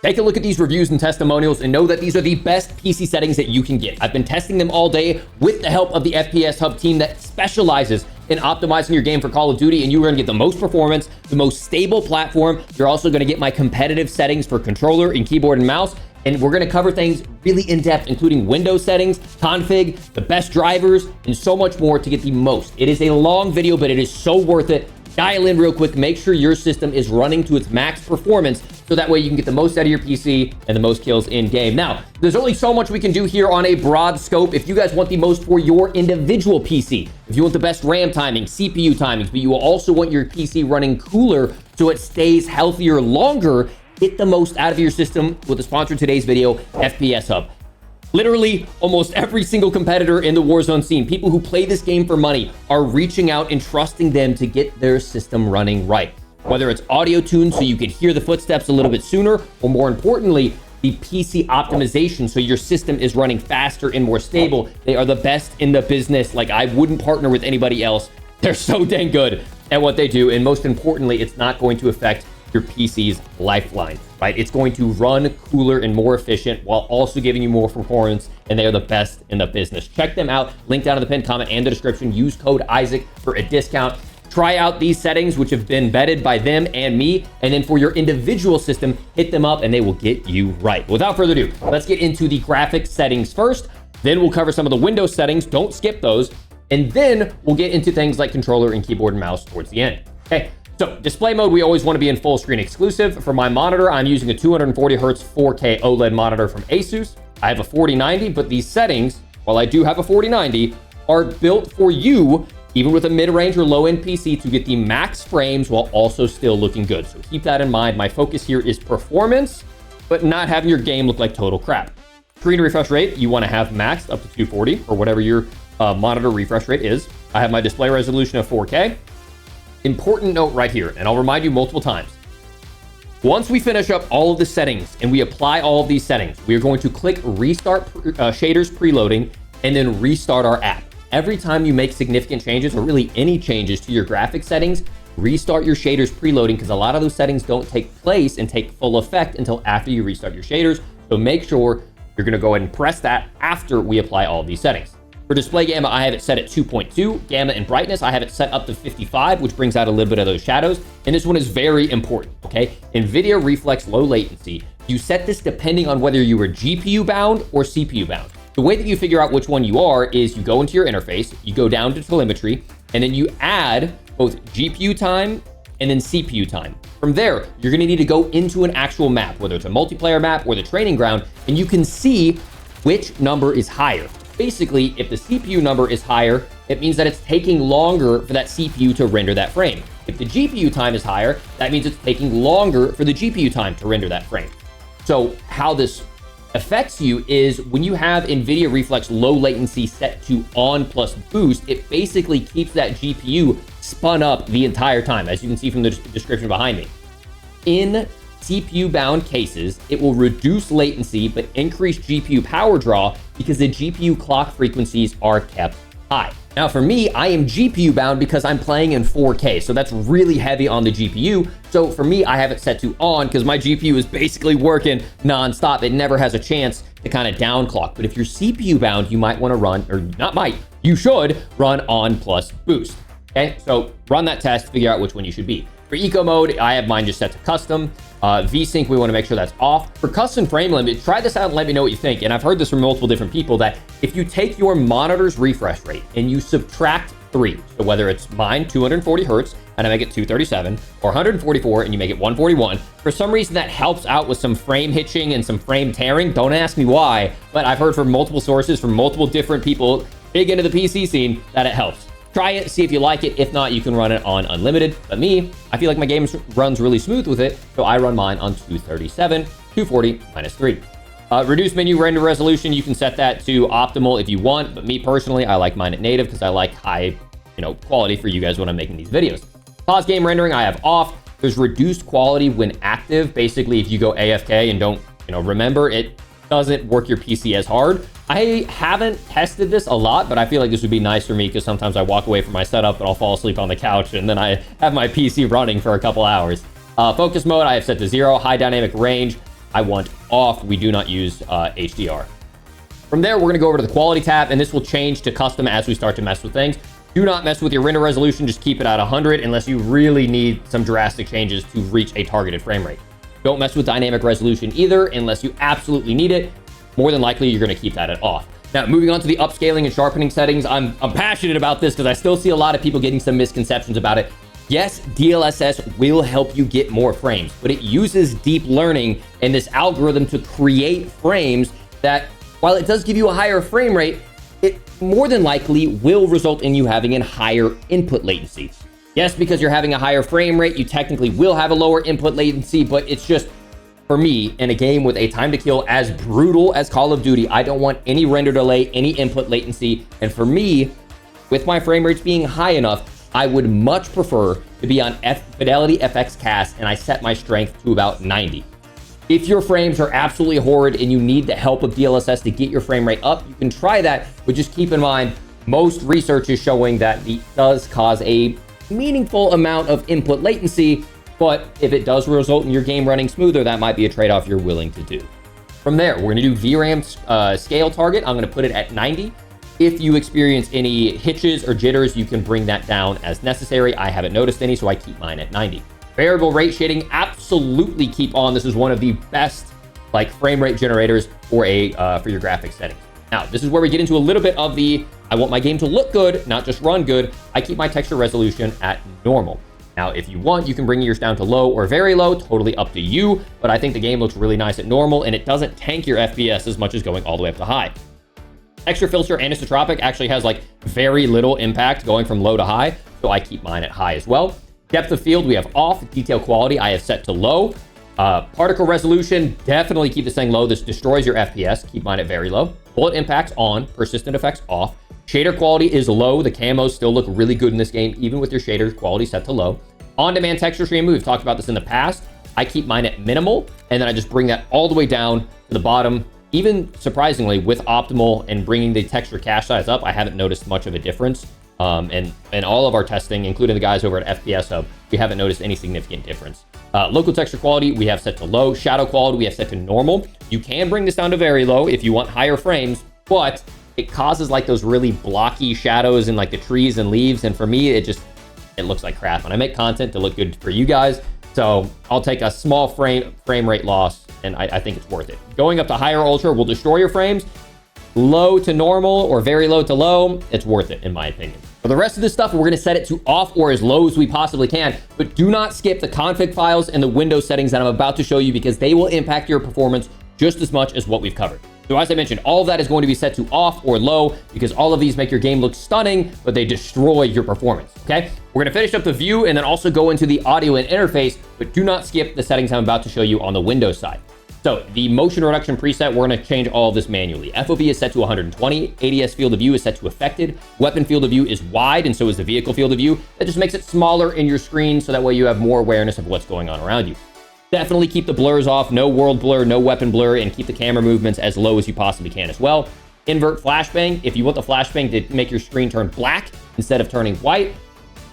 Take a look at these reviews and testimonials and know that these are the best PC settings that you can get. I've been testing them all day with the help of the FPS Hub team that specializes in optimizing your game for Call of Duty, and you're going to get the most performance, the most stable platform. You're also going to get my competitive settings for controller and keyboard and mouse, and we're going to cover things really in depth, including Windows settings, config, the best drivers, and so much more to get the most. It is a long video, but it is so worth it. Dial in real quick, make sure your system is running to its max performance, so that way you can get the most out of your PC and the most kills in game. Now, there's only so much we can do here on a broad scope. If you guys want the most for your individual PC, if you want the best RAM timing, CPU timings, but you will also want your PC running cooler so it stays healthier longer, get the most out of your system with the sponsor of today's video, FPS Hub. Literally, almost every single competitor in the Warzone scene, people who play this game for money, are reaching out and trusting them to get their system running right. Whether it's audio tuned so you can hear the footsteps a little bit sooner, or more importantly, the PC optimization so your system is running faster and more stable. They are the best in the business. Like, I wouldn't partner with anybody else. They're so dang good at what they do. And most importantly, it's not going to affect your PC's lifeline, right? It's going to run cooler and more efficient while also giving you more performance, and they are the best in the business. Check them out. Link down in the pinned comment and the description. Use code Isaac for a discount. Try out these settings, which have been vetted by them and me, and then for your individual system, hit them up and they will get you right. Without further ado, let's get into the graphics settings first. Then we'll cover some of the Windows settings. Don't skip those. And then we'll get into things like controller and keyboard and mouse towards the end. Okay. So display mode, we always want to be in full screen exclusive. For my monitor, I'm using a 240 Hertz 4K OLED monitor from Asus. I have a 4090, but these settings, while I do have a 4090, are built for you, even with a mid-range or low-end PC, to get the max frames while also still looking good. So keep that in mind. My focus here is performance, but not having your game look like total crap. Screen refresh rate, you want to have maxed up to 240 or whatever your monitor refresh rate is. I have my display resolution of 4K. Important note right here, and I'll remind you multiple times. Once we finish up all of the settings and we apply all of these settings, we are going to click restart shaders preloading and then restart our app. Every time you make significant changes, or really any changes to your graphics settings, restart your shaders preloading, because a lot of those settings don't take place and take full effect until after you restart your shaders. So make sure you're going to go ahead and press that after we apply all of these settings. For display gamma, I have it set at 2.2. Gamma and brightness, I have it set up to 55, which brings out a little bit of those shadows. And this one is very important, okay? NVIDIA Reflex Low Latency. You set this depending on whether you are GPU bound or CPU bound. The way that you figure out which one you are is you go into your interface, you go down to telemetry, and then you add both GPU time and then CPU time. From there, you're gonna need to go into an actual map, whether it's a multiplayer map or the training ground, and you can see which number is higher. Basically, if the CPU number is higher, it means that it's taking longer for that CPU to render that frame. If the GPU time is higher, that means it's taking longer for the GPU time to render that frame. So how this affects you is when you have NVIDIA Reflex Low Latency set to on plus boost, it basically keeps that GPU spun up the entire time, as you can see from the description behind me. In CPU-bound cases, it will reduce latency but increase GPU power draw because the GPU clock frequencies are kept high. Now for me, I am GPU-bound because I'm playing in 4K, so that's really heavy on the GPU. So for me, I have it set to on because my GPU is basically working non-stop. It never has a chance to kind of downclock. But if you're CPU-bound, you might want to run, or not might, you should run on plus boost. Okay, so run that test, figure out which one you should be. For eco mode, I have mine just set to custom. VSync, we want to make sure that's off. For custom frame limit, try this out and let me know what you think. And I've heard this from multiple different people that if you take your monitor's refresh rate and you subtract 3, so whether it's mine 240 Hertz and I make it 237, or 144 and you make it 141, for some reason that helps out with some frame hitching and some frame tearing. Don't ask me why, but I've heard from multiple sources, from multiple different people big into the PC scene, that it helps. Try it, see if you like it. If not, you can run it on unlimited. But me, I feel like my game runs really smooth with it, so I run mine on 237, 240 minus 3. Reduce menu render resolution, you can set that to optimal if you want, but me personally, I like mine at native because I like high, quality for you guys when I'm making these videos. Pause game rendering, I have off. There's reduced quality when active. Basically, if you go AFK and don't, remember, it doesn't work your PC as hard. I haven't tested this a lot, but I feel like this would be nice for me because sometimes I walk away from my setup and I'll fall asleep on the couch and then I have my PC running for a couple hours. Focus mode, I have set to 0. High dynamic range, I want off. We do not use HDR. From there, we're going to go over to the quality tab, and this will change to custom as we start to mess with things. Do not mess with your render resolution. Just keep it at 100 unless you really need some drastic changes to reach a targeted frame rate. Don't mess with dynamic resolution either unless you absolutely need it. More than likely, you're going to keep that at off. Now, moving on to the upscaling and sharpening settings, I'm passionate about this because I still see a lot of people getting some misconceptions about it. Yes, DLSS will help you get more frames, but it uses deep learning and this algorithm to create frames that, while it does give you a higher frame rate, it more than likely will result in you having a higher input latency. Yes, because you're having a higher frame rate, you technically will have a lower input latency, but it's just, for me, in a game with a time to kill as brutal as Call of Duty, I don't want any render delay, any input latency. And for me, with my frame rates being high enough, I would much prefer to be on Fidelity FX Cast, and I set my strength to about 90. If your frames are absolutely horrid and you need the help of DLSS to get your frame rate up, you can try that, but just keep in mind, most research is showing that it does cause a meaningful amount of input latency, but if it does result in your game running smoother, that might be a trade-off you're willing to do. From there, we're going to do VRAM scale target. I'm going to put it at 90. If you experience any hitches or jitters, you can bring that down as necessary. I haven't noticed any, so I keep mine at 90. Variable rate shading, absolutely keep on. This is one of the best frame rate generators for your graphics settings. Now, this is where we get into a little bit of the, I want my game to look good, not just run good. I keep my texture resolution at normal. Now, if you want, you can bring yours down to low or very low, totally up to you, but I think the game looks really nice at normal, and it doesn't tank your FPS as much as going all the way up to high. Texture filter anisotropic actually has very little impact going from low to high, so I keep mine at high as well. Depth of field, we have off. Detail quality, I have set to low. Particle resolution, definitely keep this thing low. This destroys your FPS. Keep mine at very low. Bullet impacts on. Persistent effects off. Shader quality is low. The camos still look really good in this game, even with your shader quality set to low. On-demand texture stream, we've talked about this in the past. I keep mine at minimal, and then I just bring that all the way down to the bottom. Even surprisingly, with optimal and bringing the texture cache size up, I haven't noticed much of a difference. And all of our testing, including the guys over at FPS Hub, we haven't noticed any significant difference. Local texture quality, we have set to low. Shadow quality, we have set to normal. You can bring this down to very low if you want higher frames, but it causes those really blocky shadows in the trees and leaves. And for me, it looks like crap. And I make content to look good for you guys. So I'll take a small frame rate loss, and I think it's worth it. Going up to higher ultra will destroy your frames. Low to normal or very low to low, it's worth it in my opinion. For the rest of this stuff, we're going to set it to off or as low as we possibly can, but do not skip the config files and the Windows settings that I'm about to show you because they will impact your performance just as much as what we've covered. So as I mentioned, all of that is going to be set to off or low because all of these make your game look stunning, but they destroy your performance, okay? We're going to finish up the view and then also go into the audio and interface, but do not skip the settings I'm about to show you on the Windows side. So the motion reduction preset, we're going to change all of this manually. FOV is set to 120. ADS field of view is set to affected. Weapon field of view is wide, and so is the vehicle field of view. That just makes it smaller in your screen, so that way you have more awareness of what's going on around you. Definitely keep the blurs off. No world blur, no weapon blur, and keep the camera movements as low as you possibly can as well. Invert flashbang. If you want the flashbang to make your screen turn black instead of turning white,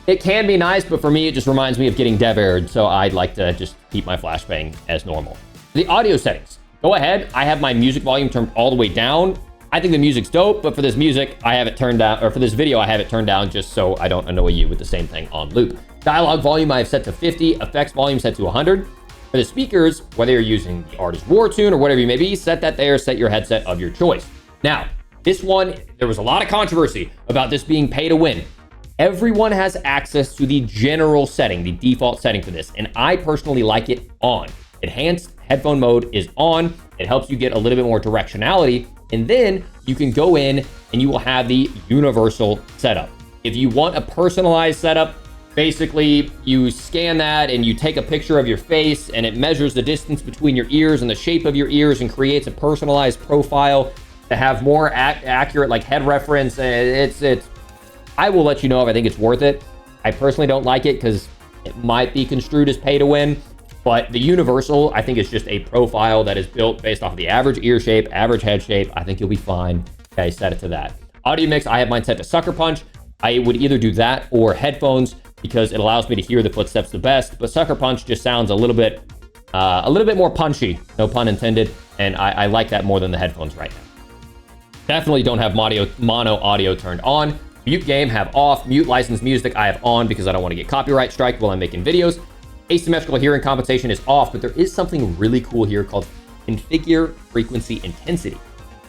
it can be nice, but for me, it just reminds me of getting dev-aired, so I'd like to just keep my flashbang as normal. The audio settings, go ahead. I have my music volume turned all the way down. I think the music's dope, but for this music, I have it turned down, or for this video, I have it turned down just so I don't annoy you with the same thing on loop. Dialogue volume, I have set to 50. Effects volume set to 100. For the speakers, whether you're using the Artist War Tune or whatever you may be, set that there, set your headset of your choice. Now, this one, there was a lot of controversy about this being pay to win. Everyone has access to the general setting, the default setting for this, and I personally like it on. Enhanced headphone mode is on. It helps you get a little bit more directionality, and then you can go in and you will have the universal setup. If you want a personalized setup, basically you scan that and you take a picture of your face and it measures the distance between your ears and the shape of your ears and creates a personalized profile to have more accurate head reference. I will let you know if I think it's worth it. I personally don't like it because it might be construed as pay to win. But the universal, I think, is just a profile that is built based off of the average ear shape, average head shape. I think you'll be fine. Okay, set it to that. Audio mix, I have mine set to Sucker Punch. I would either do that or headphones because it allows me to hear the footsteps the best. But Sucker Punch just sounds a little bit a little bit more punchy, no pun intended, and I like that more than the headphones right now. Definitely don't have mono audio turned on. Mute game have off. Mute licensed music I have on because I don't want to get copyright strike while I'm making videos. Asymmetrical hearing compensation is off, but there is something really cool here called configure frequency intensity.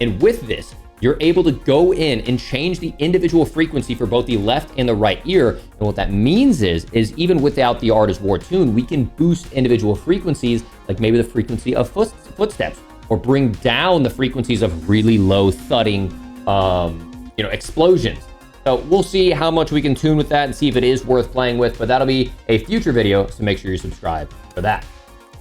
And with this, you're able to go in and change the individual frequency for both the left and the right ear. And what that means is even without the Art is War tune, we can boost individual frequencies, like maybe the frequency of footsteps, or bring down the frequencies of really low thudding, explosions. So we'll see how much we can tune with that and see if it is worth playing with, but that'll be a future video, so make sure you subscribe for that.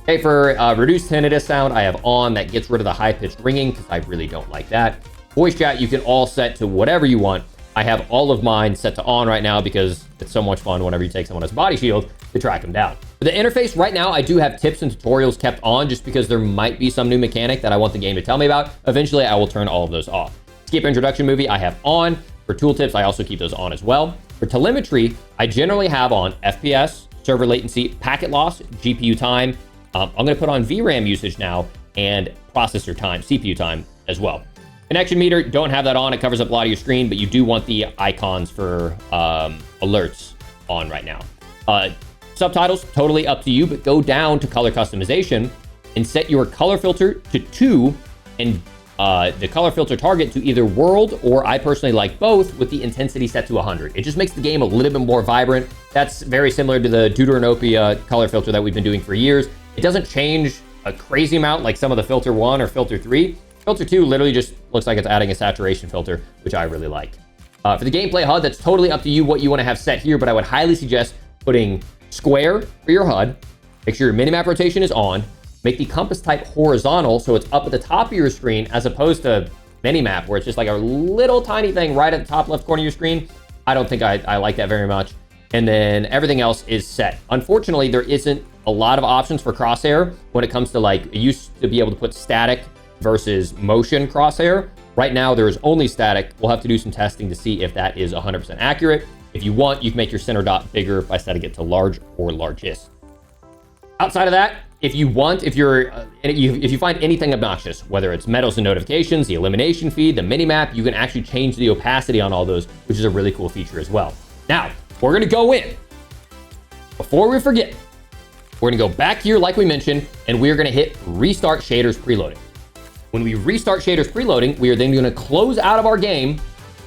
Okay, for reduced tinnitus sound, I have on. That gets rid of the high-pitched ringing because I really don't like that. Voice chat, you can all set to whatever you want. I have all of mine set to on right now because it's so much fun whenever you take someone as body shield to track them down. For the interface, right now, I do have tips and tutorials kept on just because there might be some new mechanic that I want the game to tell me about. Eventually, I will turn all of those off. Skip introduction movie, I have on. For tooltips, I also keep those on as well. For telemetry, I generally have on FPS, server latency, packet loss, GPU time. I'm going to put on VRAM usage now and processor time, CPU time as well. Connection meter, don't have that on. It covers up a lot of your screen, but you do want the icons for alerts on right now. Subtitles, totally up to you, but go down to color customization and set your color filter to 2 and the color filter target to either world, or I personally like both, with the intensity set to 100. It just makes the game a little bit more vibrant. That's very similar to the Deuteranopia color filter that we've been doing for years. It doesn't change a crazy amount like some of the filter 1 or filter 3. Filter 2 literally just looks like it's adding a saturation filter, which I really like. For the gameplay HUD, that's totally up to you what you want to have set here, but I would highly suggest putting square for your HUD. Make sure your minimap rotation is on. Make the compass type horizontal so it's up at the top of your screen as opposed to minimap where it's just like a little tiny thing right at the top left corner of your screen. I don't think I like that very much. And then everything else is set. Unfortunately, there isn't a lot of options for crosshair when it comes to, like, it used to be able to put static versus motion crosshair. Right now, there is only static. We'll have to do some testing to see if that is 100% accurate. If you want, you can make your center dot bigger by setting it to large or largest. Outside of that, if you want, if you find anything obnoxious, whether it's medals and notifications, the elimination feed, the minimap, you can actually change the opacity on all those, which is a really cool feature as well. Now, we're gonna go in. Before we forget, we're gonna go back here like we mentioned, and we're gonna hit restart shaders preloading. When we restart shaders preloading, we are then gonna close out of our game,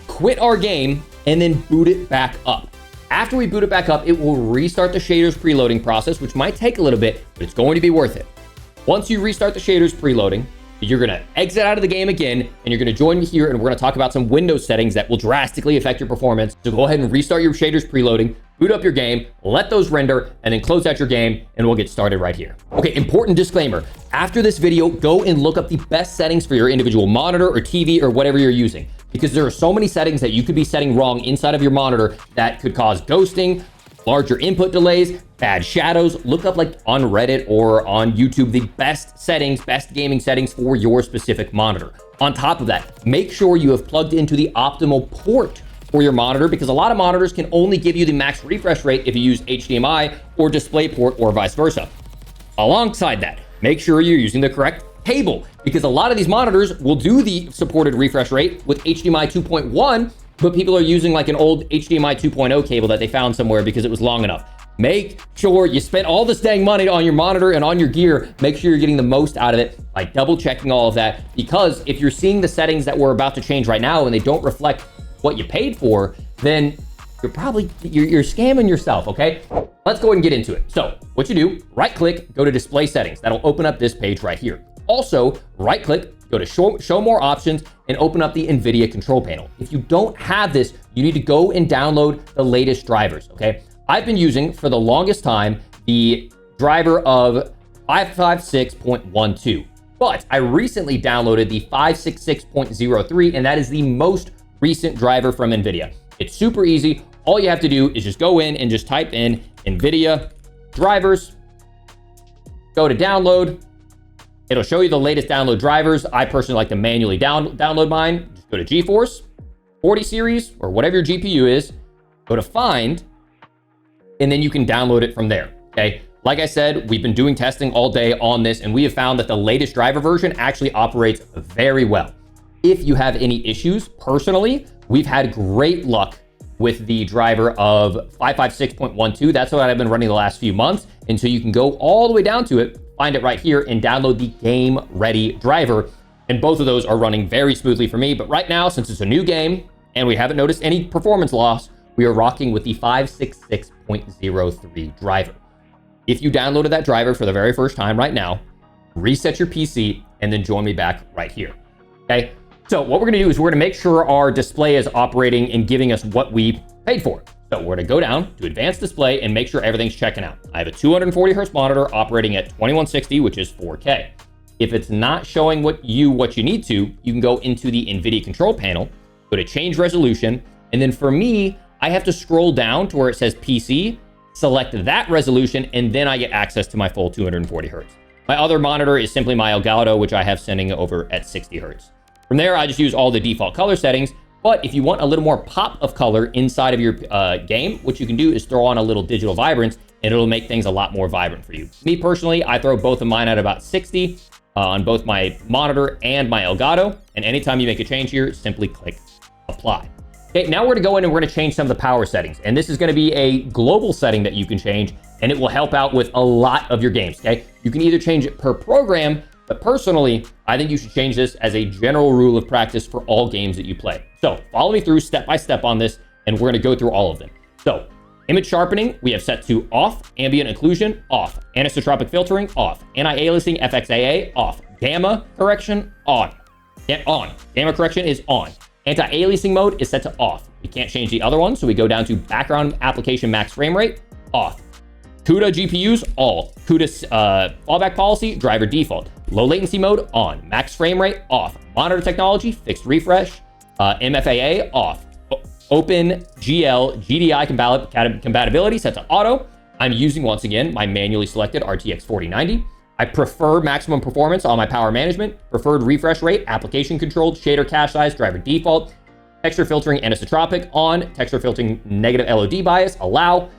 quit our game, and then boot it back up. After we boot it back up, it will restart the shaders preloading process, which might take a little bit, but it's going to be worth it. Once you restart the shaders preloading, you're gonna exit out of the game again, and you're gonna join me here, and we're gonna talk about some Windows settings that will drastically affect your performance. So go ahead and restart your shaders preloading, boot up your game, let those render, and then close out your game, and we'll get started right here. Okay, important disclaimer. After this video, go and look up the best settings for your individual monitor or TV or whatever you're using, because there are so many settings that you could be setting wrong inside of your monitor that could cause ghosting, larger input delays, bad shadows. Look up, like, on Reddit or on YouTube, the best settings, best gaming settings for your specific monitor. On top of that, make sure you have plugged into the optimal port for your monitor, because a lot of monitors can only give you the max refresh rate if you use HDMI or DisplayPort or vice versa. Alongside that, make sure you're using the correct cable, because a lot of these monitors will do the supported refresh rate with HDMI 2.1, but people are using like an old HDMI 2.0 cable that they found somewhere because it was long enough. Make sure you spent all this dang money on your monitor and on your gear. Make sure you're getting the most out of it by double checking all of that, because if you're seeing the settings that we're about to change right now and they don't reflect what you paid for, then you're scamming yourself, okay? Let's go ahead and get into it. So what you do, right click, go to display settings. That'll open up this page right here. Also, right click, go to show more options, and open up the NVIDIA control panel. If you don't have this, you need to go and download the latest drivers, okay? I've been using, for the longest time, the driver of 556.12, but I recently downloaded the 566.03, and that is the most recent driver from NVIDIA. It's super easy. All you have to do is just go in and just type in NVIDIA drivers, go to download. It'll show you the latest download drivers. I personally like to manually download mine. Just go to GeForce 40 series or whatever your GPU is, go to find, and then you can download it from there, okay? like I said, we've been doing testing all day on this, and we have found that the latest driver version actually operates very well. If you have any issues, personally, we've had great luck with the driver of 556.12. That's what I've been running the last few months. And so you can go all the way down to it, find it right here, and download the game ready driver. And both of those are running very smoothly for me. But right now, since it's a new game and we haven't noticed any performance loss, we are rocking with the 566.03 driver. If you downloaded that driver for the very first time right now, reset your PC and then join me back right here. Okay. So what we're going to do is we're going to make sure our display is operating and giving us what we paid for. So we're going to go down to advanced display and make sure everything's checking out. I have a 240 hertz monitor operating at 2160, which is 4K. If it's not showing what you need to, you can go into the NVIDIA control panel, go to change resolution. And then for me, I have to scroll down to where it says PC, select that resolution, and then I get access to my full 240 hertz. My other monitor is simply my Elgato, which I have sending over at 60 hertz. From there, I just use all the default color settings. But if you want a little more pop of color inside of your game, what you can do is throw on a little digital vibrance, and it'll make things a lot more vibrant for you. Me personally, I throw both of mine at about 60 on both my monitor and my Elgato. And anytime you make a change here, simply click apply. Okay, now we're gonna go in and we're gonna change some of the power settings. And this is gonna be a global setting that you can change, and it will help out with a lot of your games, okay? You can either change it per program, but personally, I think you should change this as a general rule of practice for all games that you play. So follow me through step by step on this, and we're gonna go through all of them. So image sharpening, we have set to off, ambient occlusion, off, anisotropic filtering, off, anti-aliasing, FXAA, off, gamma correction, on. Gamma correction is on. Anti-aliasing mode is set to off. We can't change the other one, so we go down to background application max frame rate, off. CUDA GPUs, all. CUDA fallback policy, driver default. Low latency mode, on. Max frame rate, off. Monitor technology, fixed refresh. MFAA, off. OpenGL GDI compatibility set to auto. I'm using, once again, my manually selected RTX 4090. I prefer maximum performance on my power management. Preferred refresh rate, application controlled, shader cache size, driver default. Texture filtering anisotropic, on. Texture filtering negative LOD bias, allow.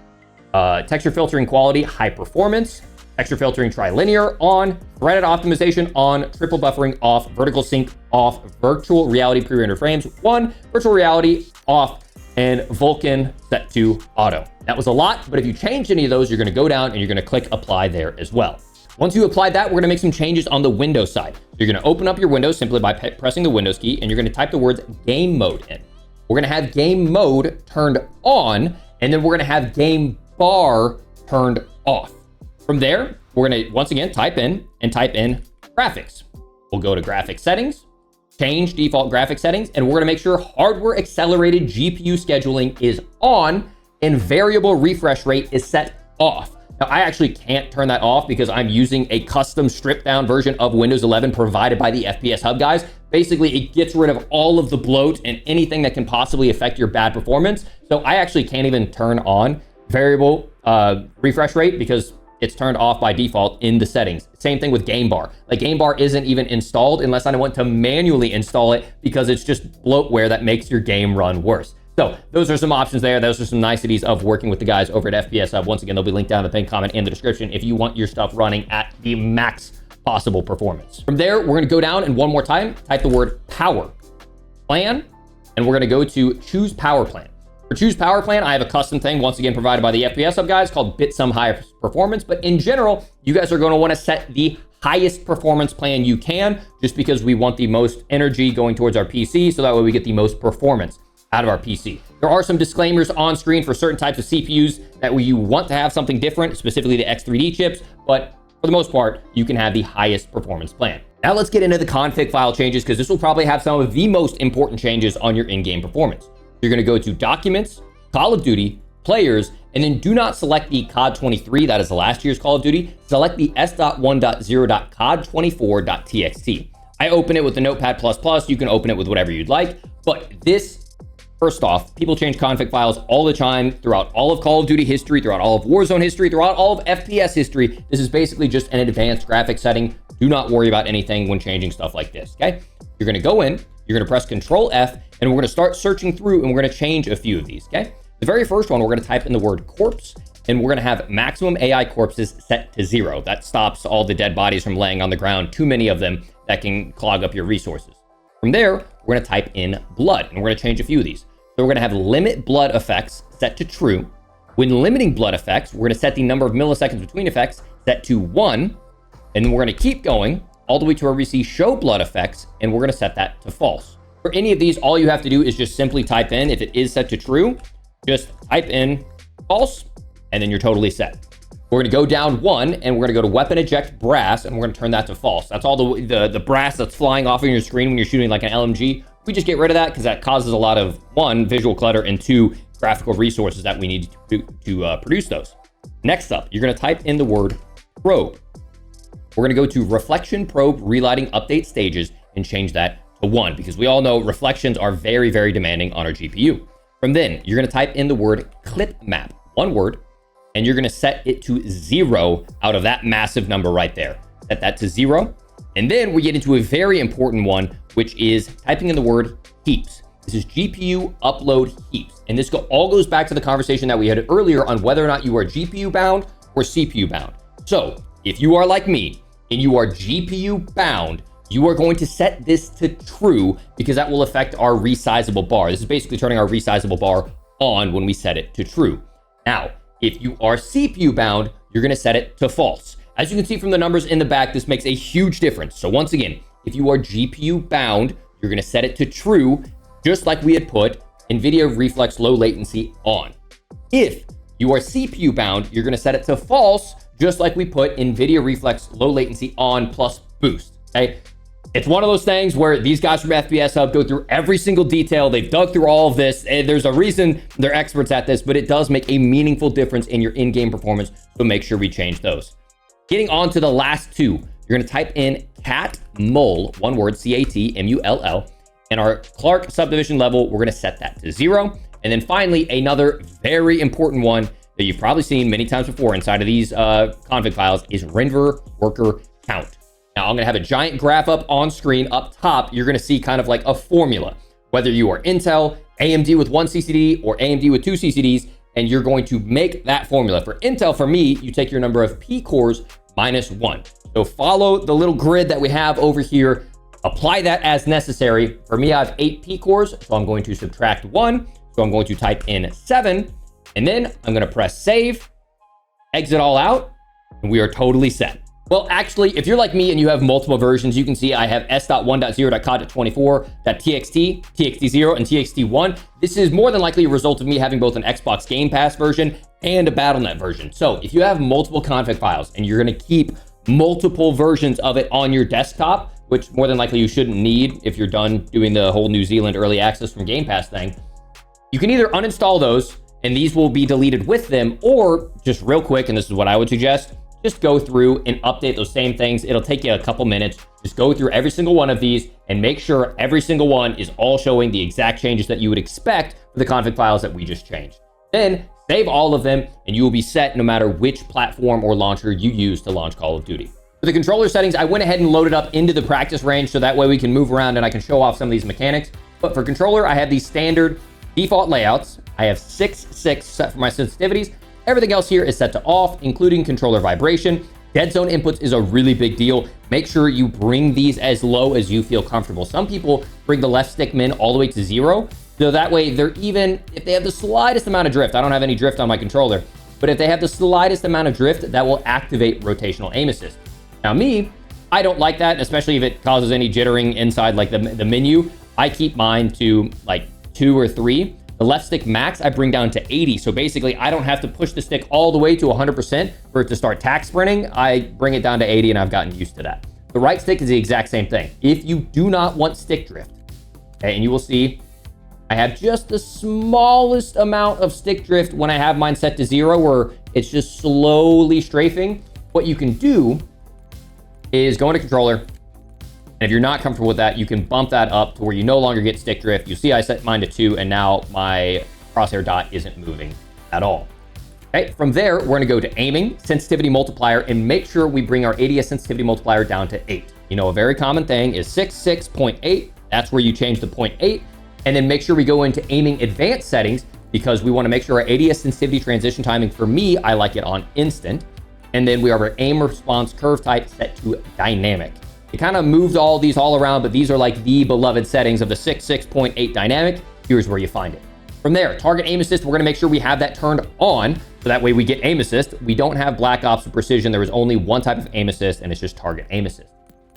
Texture filtering quality, high performance. Texture filtering trilinear, on. Threaded optimization, on. Triple buffering, off. Vertical sync, off. Virtual reality pre-render frames, 1. Virtual reality, off. And Vulkan set to auto. That was a lot, but if you change any of those, you're gonna go down and you're gonna click apply there as well. Once you apply that, we're gonna make some changes on the Windows side. You're gonna open up your Windows simply by pressing the Windows key, and you're gonna type the words game mode in. We're gonna have game mode turned on, and then we're gonna have game bar turned off. From there, we're gonna, once again, type in graphics. We'll go to graphics settings, change default graphics settings, and we're gonna make sure hardware accelerated GPU scheduling is on and variable refresh rate is set off. Now, I actually can't turn that off because I'm using a custom stripped down version of Windows 11 provided by the FPS Hub guys. Basically, it gets rid of all of the bloat and anything that can possibly affect your bad performance. So I actually can't even turn on variable refresh rate because it's turned off by default in the settings. Same thing with game bar. Like game bar isn't even installed unless I want to manually install it because it's just bloatware that makes your game run worse. So those are some options there. Those are some niceties of working with the guys over at FPS Hub. Once again, they'll be linked down in the pinned comment and the description if you want your stuff running at the max possible performance. From there, we're gonna go down and one more time, type the word power plan, and we're gonna go to choose power plan. For choose power plan, I have a custom thing, once again, provided by the FPS Hub guys called Bitsum High Performance. But in general, you guys are gonna wanna set the highest performance plan you can, just because we want the most energy going towards our PC, so that way we get the most performance out of our PC. There are some disclaimers on screen for certain types of CPUs that you want to have something different, specifically the X3D chips, but for the most part, you can have the highest performance plan. Now let's get into the config file changes, because this will probably have some of the most important changes on your in-game performance. You're gonna go to Documents, Call of Duty, Players, and then do not select the COD 23, that is the last year's Call of Duty. Select the s.1.0.cod24.txt. I open it with the Notepad++, you can open it with whatever you'd like, but this, first off, people change config files all the time throughout all of Call of Duty history, throughout all of Warzone history, throughout all of FPS history. This is basically just an advanced graphics setting. Do not worry about anything when changing stuff like this, okay? You're gonna go in, you're gonna press Control F, and we're gonna start searching through and we're gonna change a few of these, okay? The very first one, we're gonna type in the word corpse, and we're gonna have maximum AI corpses set to 0. That stops all the dead bodies from laying on the ground, too many of them that can clog up your resources. From there, we're gonna type in blood, and we're gonna change a few of these. So we're gonna have limit blood effects set to true. When limiting blood effects, we're gonna set the number of milliseconds between effects set to 1, and then we're gonna keep going all the way to where we see show blood effects, and we're gonna set that to false. For any of these, all you have to do is just simply type in, if it is set to true, just type in false, and then you're totally set. We're gonna go down 1, and we're gonna go to weapon eject brass, and we're gonna turn that to false. That's all the brass that's flying off of your screen when you're shooting like an LMG. We just get rid of that because that causes a lot of, 1, visual clutter, and 2, graphical resources that we need to produce those. Next up, you're gonna type in the word probe. We're gonna go to reflection probe relighting update stages and change that to 1, because we all know reflections are very, very demanding on our GPU. From then, you're gonna type in the word clip map, 1 word, and you're gonna set it to 0 out of that massive number right there. Set that to 0. And then we get into a very important one, which is typing in the word heaps. This is GPU upload heaps. And this all goes back to the conversation that we had earlier on whether or not you are GPU bound or CPU bound. So if you are like me and you are GPU bound, you are going to set this to true because that will affect our resizable bar. This is basically turning our resizable bar on when we set it to true. Now, if you are CPU bound, you're gonna set it to false. As you can see from the numbers in the back, this makes a huge difference. So once again, if you are GPU bound, you're gonna set it to true, just like we had put NVIDIA Reflex Low Latency on. If you are CPU bound, you're gonna set it to false, just like we put NVIDIA Reflex Low Latency on plus boost, okay? It's one of those things where these guys from FPS Hub go through every single detail. They've dug through all of this. And there's a reason they're experts at this, but it does make a meaningful difference in your in-game performance. So make sure we change those. Getting on to the last 2, you're gonna type in cat mul, 1 word, CATMULL, and our Clark subdivision level, we're gonna set that to 0. And then finally, another very important one that you've probably seen many times before inside of these config files is render worker count. Now, I'm gonna have a giant graph up on screen up top. You're gonna see kind of like a formula, whether you are Intel, AMD with 1 CCD, or AMD with 2 CCDs, and you're going to make that formula. For Intel, for me, you take your number of P cores minus 1. So follow the little grid that we have over here, apply that as necessary. For me, I have 8 P cores, so I'm going to subtract 1. So I'm going to type in 7, and then I'm gonna press save, exit all out, and we are totally set. Well, actually, if you're like me and you have multiple versions, you can see I have s.1.0.cod.24.txt, txt0, and txt1. This is more than likely a result of me having both an Xbox Game Pass version and a Battle.net version. So if you have multiple config files and you're gonna keep multiple versions of it on your desktop, which more than likely you shouldn't need if you're done doing the whole New Zealand early access from Game Pass thing, you can either uninstall those and these will be deleted with them, or just real quick, and this is what I would suggest, just go through and update those same things. It'll take you a couple minutes. Just go through every single one of these and make sure every single one is all showing the exact changes that you would expect for the config files that we just changed. Then save all of them and you will be set no matter which platform or launcher you use to launch Call of Duty. For the controller settings, I went ahead and loaded up into the practice range so that way we can move around and I can show off some of these mechanics. But for controller, I have these standard default layouts. I have 6.6 set for my sensitivities. Everything else here is set to off, including controller vibration. Dead zone inputs is a really big deal. Make sure you bring these as low as you feel comfortable. Some people bring the left stick min all the way to 0. So that way they're even, if they have the slightest amount of drift, I don't have any drift on my controller, but if they have the slightest amount of drift, that will activate rotational aim assist. Now me, I don't like that, especially if it causes any jittering inside like the menu. I keep mine to like 2 or 3. The left stick max, I bring down to 80. So basically, I don't have to push the stick all the way to 100% for it to start tack sprinting. I bring it down to 80 and I've gotten used to that. The right stick is the exact same thing. If you do not want stick drift, okay, and you will see, I have just the smallest amount of stick drift when I have mine set to 0, where it's just slowly strafing. What you can do is go into controller, and if you're not comfortable with that, you can bump that up to where you no longer get stick drift. You see I set mine to 2, and now my crosshair dot isn't moving at all. Okay, from there, we're gonna go to aiming, sensitivity multiplier, and make sure we bring our ADS sensitivity multiplier down to 8. You know, a very common thing is 6.6.8. That's where you change the 0.8. And then make sure we go into aiming advanced settings because we want to make sure our ADS sensitivity transition timing, for me, I like it on instant. And then we have our aim response curve type set to dynamic. It kind of moves all these all around, but these are like the beloved settings of the 6.8 dynamic. Here's where you find it. From there, target aim assist, we're going to make sure we have that turned on, so that way we get aim assist. We don't have Black Ops or Precision. There is only one type of aim assist, and it's just target aim assist.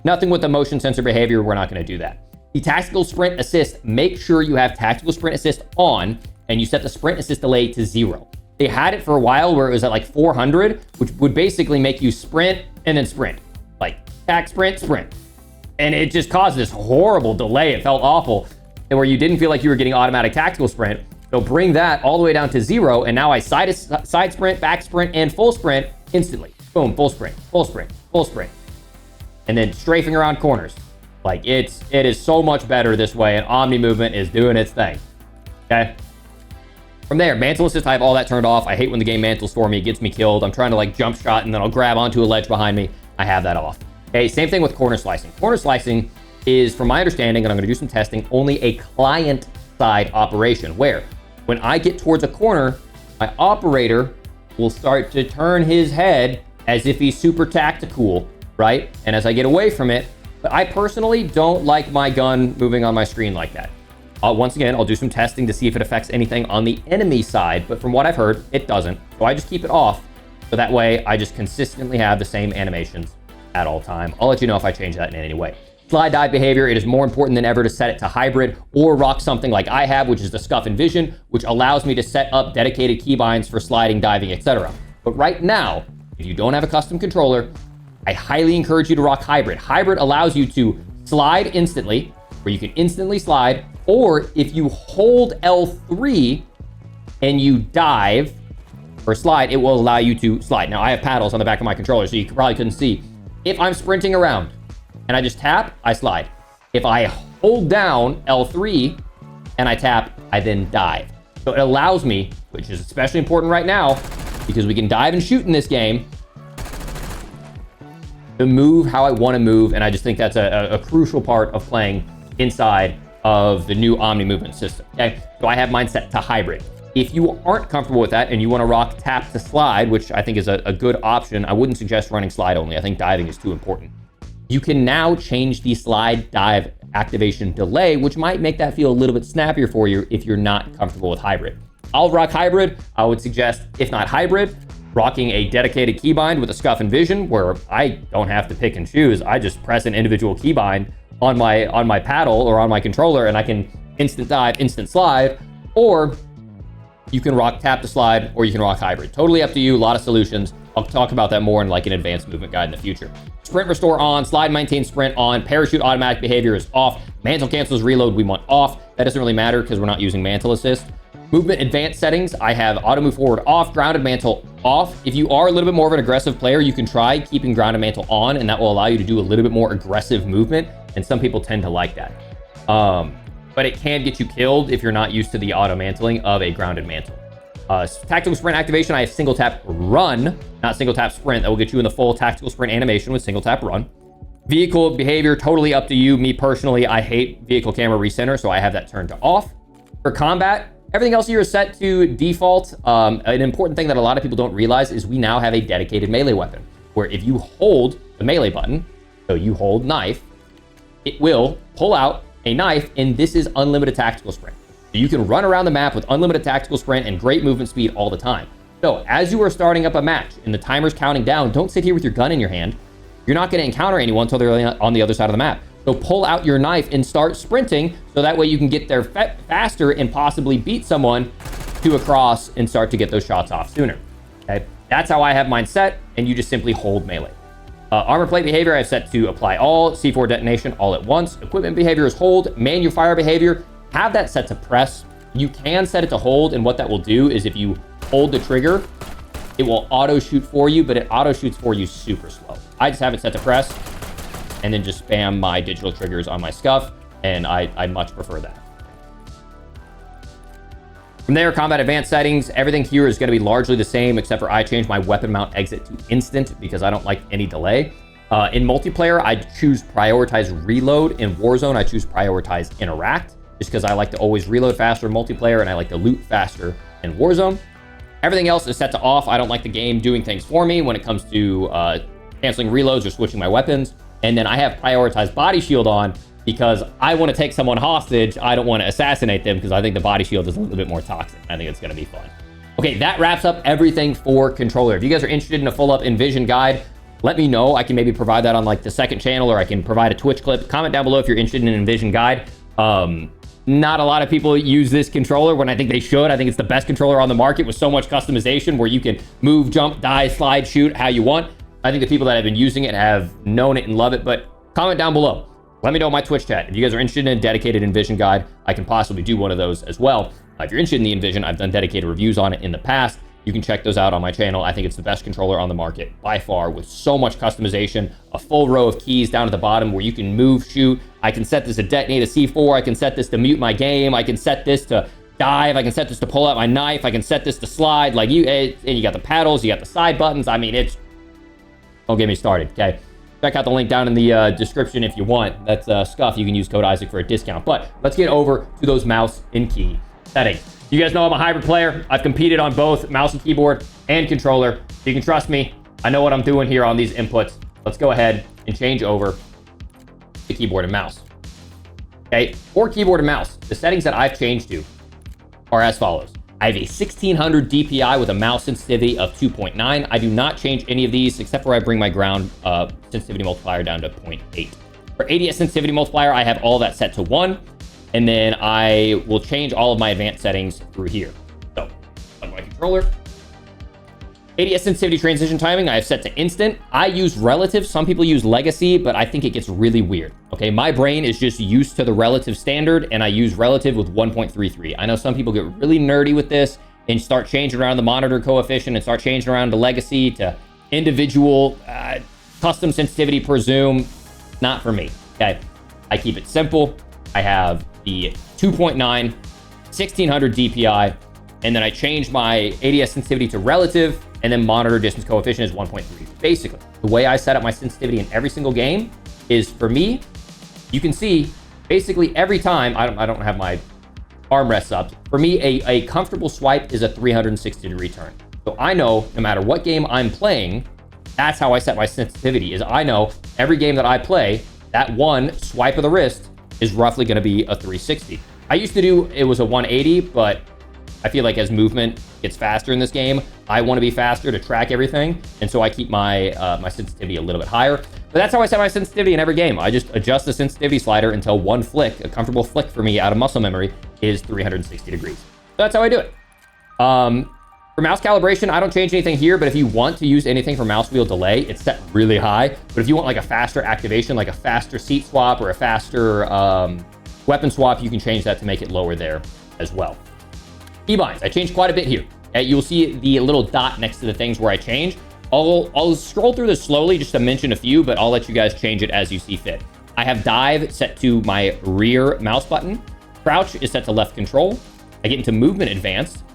Nothing with the motion sensor behavior. We're not going to do that. The tactical sprint assist, make sure you have tactical sprint assist on, and you set the sprint assist delay to 0. They had it for a while where it was at like 400, which would basically make you sprint and then sprint. Like tac, sprint, sprint. And it just caused this horrible delay. It felt awful. And where you didn't feel like you were getting automatic tactical sprint. So bring that all the way down to 0, and now I side sprint, back sprint, and full sprint instantly. Boom, full sprint, full sprint, full sprint. And then strafing around corners. Like it is so much better this way, and Omni movement is doing its thing. Okay. From there, mantle assist, I have all that turned off. I hate when the game mantles for me. It gets me killed. I'm trying to like jump shot, and then I'll grab onto a ledge behind me. I have that off. Okay, same thing with corner slicing. Corner slicing is, from my understanding, and I'm going to do some testing, only a client-side operation, where when I get towards a corner, my operator will start to turn his head as if he's super tactical, right? And as I get away from it, but I personally don't like my gun moving on my screen like that. Once again, I'll do some testing to see if it affects anything on the enemy side, but from what I've heard, it doesn't. So I just keep it off, so that way I just consistently have the same animations at all time. I'll let you know if I change that in any way. Slide dive behavior, it is more important than ever to set it to hybrid or rock something like I have, which is the Scuff and Vision, which allows me to set up dedicated keybinds for sliding, diving, etc. But right now, if you don't have a custom controller, I highly encourage you to rock hybrid. Hybrid allows you to slide instantly, where you can instantly slide, or if you hold L3 and you dive or slide, it will allow you to slide. Now, I have paddles on the back of my controller, so you probably couldn't see. If I'm sprinting around and I just tap, I slide. If I hold down L3 and I tap, I then dive. So it allows me, which is especially important right now, because we can dive and shoot in this game, to move how I want to move. And I just think that's a crucial part of playing inside of the new Omni movement system. Okay, so I have mine set to hybrid. If you aren't comfortable with that and you want to rock tap to slide, which I think is a good option, I wouldn't suggest running slide only. I think diving is too important. You can now change the slide dive activation delay, which might make that feel a little bit snappier for you if you're not comfortable with hybrid. I'll rock hybrid. I would suggest, if not hybrid, rocking a dedicated keybind with a Scuff and Vision, where I don't have to pick and choose. I just press an individual keybind on my paddle or on my controller, and I can instant dive, instant slide, or you can rock tap to slide, or you can rock hybrid. Totally up to you. A lot of solutions. I'll talk about that more in like an advanced movement guide in the future. Sprint restore on, slide maintain sprint on, parachute automatic behavior is off, mantle cancels reload we want off. That doesn't really matter because we're not using mantle assist. Movement advanced settings, I have auto move forward off, grounded mantle off. If you are a little bit more of an aggressive player, you can try keeping grounded mantle on, and that will allow you to do a little bit more aggressive movement, and some people tend to like that. But it can get you killed if you're not used to the auto mantling of a grounded mantle. Tactical sprint activation, I have single tap run, not single tap sprint. That will get you in the full tactical sprint animation with single tap run. Vehicle behavior, totally up to you. Me personally, I hate vehicle camera recenter, so I have that turned to off. For combat, everything else here is set to default. An important thing that a lot of people don't realize is we now have a dedicated melee weapon, where if you hold the melee button, so you hold knife, it will pull out a knife, and this is unlimited tactical sprint. So you can run around the map with unlimited tactical sprint and great movement speed all the time. So as you are starting up a match and the timer's counting down, don't sit here with your gun in your hand. You're not going to encounter anyone until they're on the other side of the map. So pull out your knife and start sprinting, so that way you can get there faster and possibly beat someone to a cross and start to get those shots off sooner. Okay, that's how I have mine set, and you just simply hold melee. Armor plate behavior I have set to apply all, C4 detonation all at once. Equipment behavior is hold. Manual fire behavior, have that set to press. You can set it to hold, and what that will do is if you hold the trigger, it will auto shoot for you, but it auto shoots for you super slow. I just have it set to press, and then just spam my digital triggers on my Scuff, and I much prefer that. From there, combat advanced settings, everything here is going to be largely the same, except for I changed my weapon mount exit to instant because I don't like any delay. In multiplayer, I choose prioritize reload. In Warzone, I choose prioritize interact. just because I like to always reload faster in multiplayer and I like to loot faster in Warzone. Everything else is set to off. I don't like the game doing things for me when it comes to canceling reloads or switching my weapons. And then I have prioritized body shield on because I want to take someone hostage. I don't want to assassinate them because I think the body shield is a little bit more toxic. I think it's going to be fun. Okay, that wraps up everything for controller. If you guys are interested in a full up Envision guide, let me know. I can maybe provide that on like the second channel, or I can provide a Twitch clip. Comment down below if you're interested in an Envision guide. Not a lot of people use this controller when I think they should. I think it's the best controller on the market with so much customization where you can move, jump, dive, slide, shoot how you want. I think the people that have been using it have known it and love it, but comment down below. Let me know in my Twitch chat. If you guys are interested in a dedicated Envision guide, I can possibly do one of those as well. If you're interested in the Envision, I've done dedicated reviews on it in the past. You can check those out on my channel. I think it's the best controller on the market by far, with so much customization, a full row of keys down at the bottom where you can move, shoot. I can set this to detonate a C4. I can set this to mute my game. I can set this to dive. I can set this to pull out my knife. I can set this to slide. Like and you got the paddles, you got the side buttons. I mean, don't get me started, okay? Check out the link down in the description if you want. That's Scuff. You can use code Isaac for a discount. But let's get over to those mouse and key settings. You guys know I'm a hybrid player. I've competed on both mouse and keyboard and controller. So you can trust me. I know what I'm doing here on these inputs. Let's go ahead and change over to keyboard and mouse. Okay, for keyboard and mouse, the settings that I've changed to are as follows. I have a 1600 DPI with a mouse sensitivity of 2.9. I do not change any of these except for I bring my ground sensitivity multiplier down to 0.8. For ADS sensitivity multiplier, I have all that set to 1. And then I will change all of my advanced settings through here. So, on my controller, ADS sensitivity transition timing, I have set to instant. I use relative. Some people use legacy, but I think it gets really weird. Okay, my brain is just used to the relative standard, and I use relative with 1.33. I know some people get really nerdy with this and start changing around the monitor coefficient and start changing around the legacy to individual custom sensitivity per zoom. Not for me. Okay, I keep it simple. I have the 2.9, 1600 DPI, and then I change my ADS sensitivity to relative, and then monitor distance coefficient is 1.3. Basically, the way I set up my sensitivity in every single game is, for me, you can see basically every time, I don't have my armrests up. For me, a comfortable swipe is a 360-degree turn. So I know no matter what game I'm playing, that's how I set my sensitivity, is I know every game that I play, that one swipe of the wrist is roughly going to be a 360. I used to do, it was a 180, but I feel like as movement gets faster in this game, I want to be faster to track everything. And so I keep my my sensitivity a little bit higher. But that's how I set my sensitivity in every game. I just adjust the sensitivity slider until one flick, a comfortable flick for me out of muscle memory, is 360 degrees. So that's how I do it. For mouse calibration, I don't change anything here, but if you want to use anything for mouse wheel delay, it's set really high. But if you want like a faster activation, like a faster seat swap or a faster weapon swap, you can change that to make it lower there as well. Keybinds, I changed quite a bit here. You'll see the little dot next to the things where I change. I'll scroll through this slowly just to mention a few, but I'll let you guys change it as you see fit. I have dive set to my rear mouse button. Crouch is set to left control. I get into movement advanced.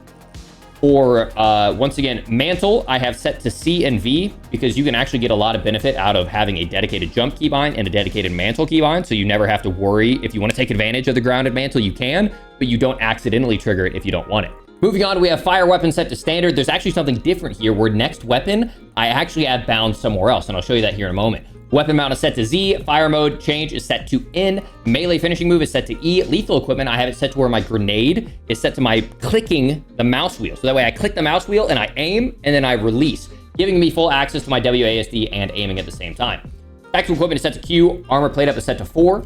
For, once again, mantle, I have set to C and V because you can actually get a lot of benefit out of having a dedicated jump keybind and a dedicated mantle keybind, so you never have to worry. If you want to take advantage of the grounded mantle, you can, but you don't accidentally trigger it if you don't want it. Moving on, we have fire weapon set to standard. There's actually something different here where next weapon, I actually have bound somewhere else, and I'll show you that here in a moment. Weapon mount is set to Z, fire mode change is set to N, melee finishing move is set to E, lethal equipment, I have it set to where my grenade is set to my clicking the mouse wheel. So that way I click the mouse wheel and I aim and then I release, giving me full access to my WASD and aiming at the same time. Tactical equipment is set to Q, armor plate up is set to 4.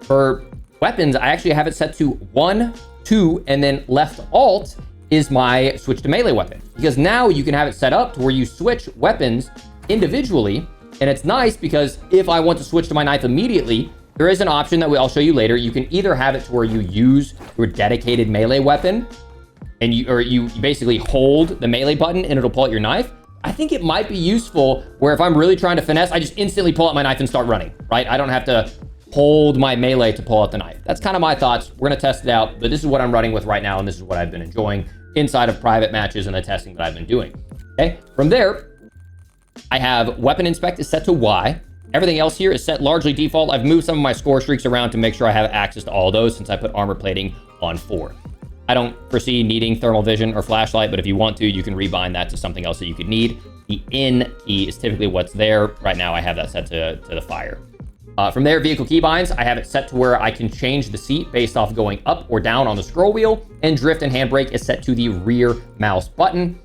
For weapons, I actually have it set to 1, 2, and then left alt is my switch to melee weapon. Because now you can have it set up to where you switch weapons individually. And it's nice because if I want to switch to my knife immediately, there is an option that I'll show you later. You can either have it to where you use your dedicated melee weapon and you basically hold the melee button and it'll pull out your knife. I think it might be useful where if I'm really trying to finesse, I just instantly pull out my knife and start running, right? I don't have to hold my melee to pull out the knife. That's kind of my thoughts. We're going to test it out, but this is what I'm running with right now. And this is what I've been enjoying inside of private matches and the testing that I've been doing. Okay. From there, I have weapon inspect is set to Y. Everything else here is set largely default. I've moved some of my score streaks around to make sure I have access to all those since I put armor plating on 4. I don't foresee needing thermal vision or flashlight, but if you want to, you can rebind that to something else that you could need. The in key is typically what's there. Right now, I have that set to the fire. From there, vehicle keybinds, I have it set to where I can change the seat based off going up or down on the scroll wheel, and drift and handbrake is set to the rear mouse button.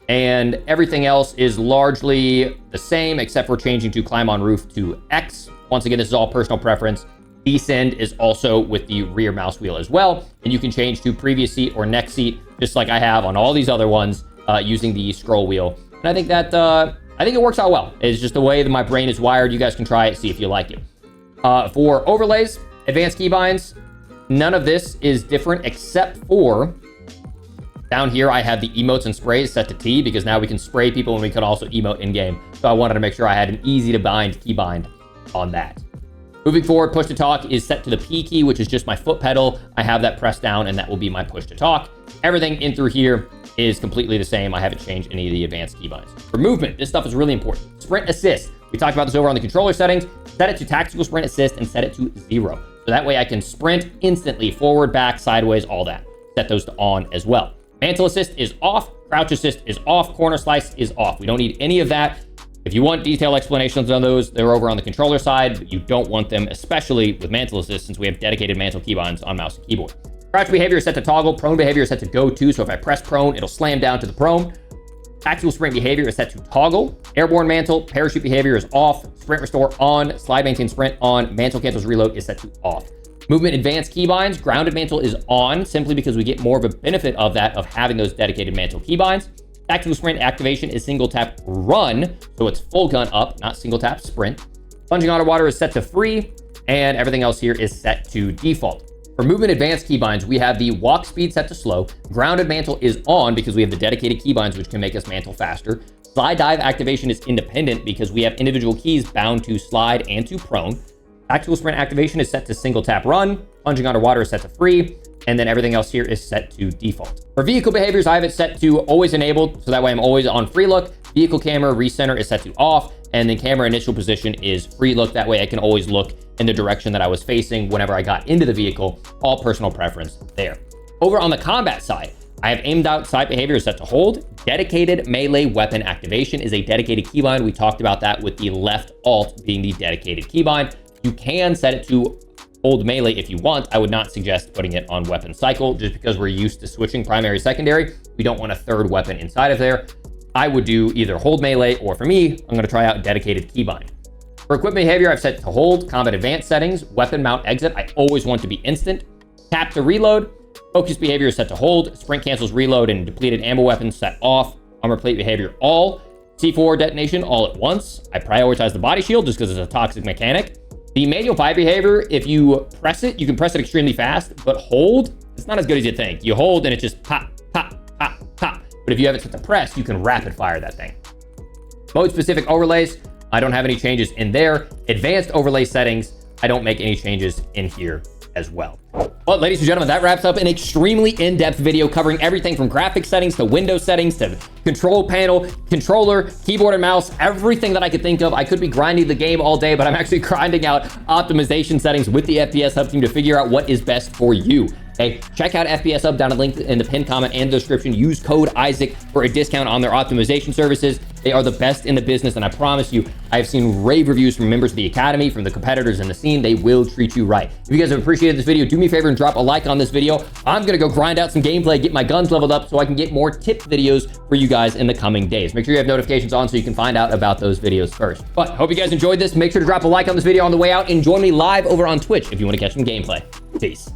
And everything else is largely the same, except for changing to climb on roof to X. Once again, this is all personal preference. Descend is also with the rear mouse wheel as well, and you can change to previous seat or next seat, just like I have on all these other ones, using the scroll wheel. And I think that I think it works out well. It's just the way that my brain is wired. You guys can try it, see if you like it. For overlays, advanced keybinds, none of this is different except for down here. I have the emotes and sprays set to T because now we can spray people and we can also emote in game. So I wanted to make sure I had an easy to bind keybind on that. Moving forward, push to talk is set to the P key, which is just my foot pedal. I have that pressed down and that will be my push to talk. Everything in through here is completely the same. I haven't changed any of the advanced keybinds. For movement, this stuff is really important. Sprint assist. We talked about this over on the controller settings. Set it to tactical sprint assist and set it to 0. So that way I can sprint instantly, forward, back, sideways, all that. Set those to on as well. Mantle assist is off. Crouch assist is off. Corner slice is off. We don't need any of that. If you want detailed explanations on those, they're over on the controller side, but you don't want them, especially with mantle assist, since we have dedicated mantle keybinds on mouse and keyboard. Crouch behavior is set to toggle. Prone behavior is set to go to, so if I press prone, it'll slam down to the prone. Tactical sprint behavior is set to toggle. Airborne mantle, parachute behavior is off. Sprint restore on. Slide maintain sprint on. Mantle cancels reload is set to off. Movement advanced keybinds, grounded mantle is on, simply because we get more of a benefit of that, of having those dedicated mantle keybinds. Tactical sprint activation is single tap run, so it's full gun up, not single tap sprint. Plunging underwater is set to free, and everything else here is set to default. For movement advanced keybinds, we have the walk speed set to slow. Grounded mantle is on because we have the dedicated keybinds, which can make us mantle faster. Slide dive activation is independent because we have individual keys bound to slide and to prone. Tactical sprint activation is set to single tap run. Plunging underwater is set to free. And then everything else here is set to default. For vehicle behaviors, I have it set to always enabled. So that way I'm always on free look. Vehicle camera recenter is set to off. And then camera initial position is free look. That way I can always look in the direction that I was facing whenever I got into the vehicle. All personal preference there. Over on the combat side, I have aimed out sight behavior set to hold. Dedicated melee weapon activation is a dedicated keybind. We talked about that with the left alt being the dedicated keybind. You can set it to hold melee if you want. I would not suggest putting it on weapon cycle just because we're used to switching primary, secondary. We don't want a third weapon inside of there. I would do either hold melee, or for me, I'm going to try out dedicated keybind. For equipment behavior, I've set to hold. Combat advanced settings, weapon mount exit, I always want to be instant. Tap to reload. Focus behavior is set to hold. Sprint cancels reload, and depleted ammo weapons set off. Armor plate behavior all. C4 detonation all at once. I prioritize the body shield just because it's a toxic mechanic. The manual fire behavior, if you press it, you can press it extremely fast, but hold, it's not as good as you think. You hold and it just pop, pop, pop, pop. But if you have it set to press, you can rapid fire that thing. Mode specific overlays, I don't have any changes in there. Advanced overlay settings, I don't make any changes in here as well. But ladies and gentlemen, that wraps up an extremely in-depth video covering everything from graphic settings to window settings to control panel, controller, keyboard and mouse, everything that I could think of. I could be grinding the game all day, but I'm actually grinding out optimization settings with the FPS Hub team to figure out what is best for you. Okay, check out FPS Hub down a link in the pinned comment and the description. Use code Isaac for a discount on their optimization services. They are the best in the business, and I promise you, I have seen rave reviews from members of the Academy, from the competitors in the scene. They will treat you right. If you guys have appreciated this video, do me a favor and drop a like on this video. I'm gonna go grind out some gameplay, get my guns leveled up so I can get more tip videos for you guys in the coming days. Make sure you have notifications on so you can find out about those videos first. But hope you guys enjoyed this. Make sure to drop a like on this video on the way out and join me live over on Twitch if you want to catch some gameplay. Peace.